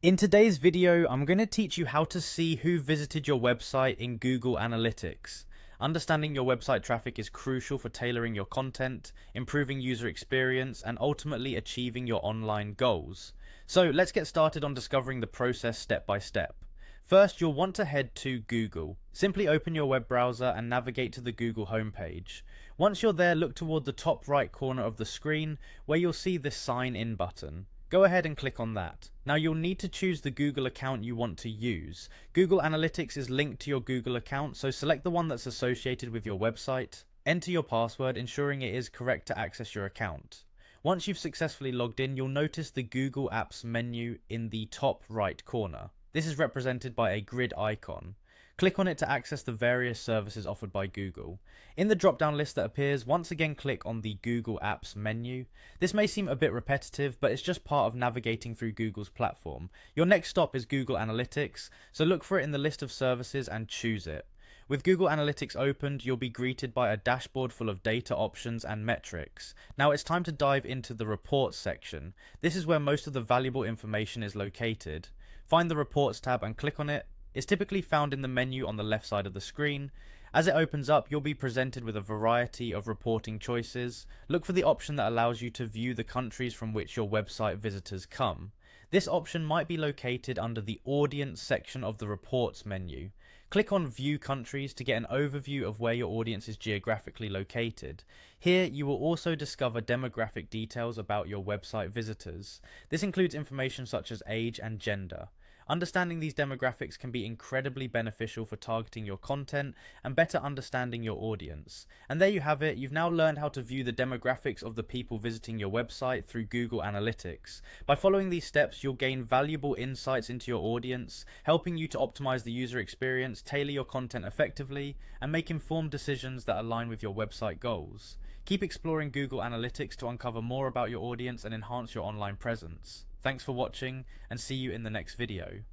In today's video, I'm going to teach you how to see who visited your website in Google Analytics. Understanding your website traffic is crucial for tailoring your content, improving user experience, and ultimately achieving your online goals. So let's get started on discovering the process step by step. First, you'll want to head to Google. Simply open your web browser and navigate to the Google homepage. Once you're there, look toward the top right corner of the screen where you'll see the Sign In button. Go ahead and click on that. Now you'll need to choose the Google account you want to use. Google Analytics is linked to your Google account, so select the one that's associated with your website. Enter your password, ensuring it is correct to access your account. Once you've successfully logged in, you'll notice the Google Apps menu in the top right corner. This is represented by a grid icon. Click on it to access the various services offered by Google. In the drop-down list that appears, once again click on the Google Apps menu. This may seem a bit repetitive, but it's just part of navigating through Google's platform. Your next stop is Google Analytics, so look for it in the list of services and choose it. With Google Analytics opened, you'll be greeted by a dashboard full of data options and metrics. Now it's time to dive into the Reports section. This is where most of the valuable information is located. Find the Reports tab and click on it. It's typically found in the menu on the left side of the screen. As it opens up, you'll be presented with a variety of reporting choices. Look for the option that allows you to view the countries from which your website visitors come. This option might be located under the Audience section of the Reports menu. Click on View Countries to get an overview of where your audience is geographically located. Here, you will also discover demographic details about your website visitors. This includes information such as age and gender. Understanding these demographics can be incredibly beneficial for targeting your content and better understanding your audience. And there you have it, you've now learned how to view the demographics of the people visiting your website through Google Analytics. By following these steps, you'll gain valuable insights into your audience, helping you to optimize the user experience, tailor your content effectively, and make informed decisions that align with your website goals. Keep exploring Google Analytics to uncover more about your audience and enhance your online presence. Thanks for watching, and see you in the next video.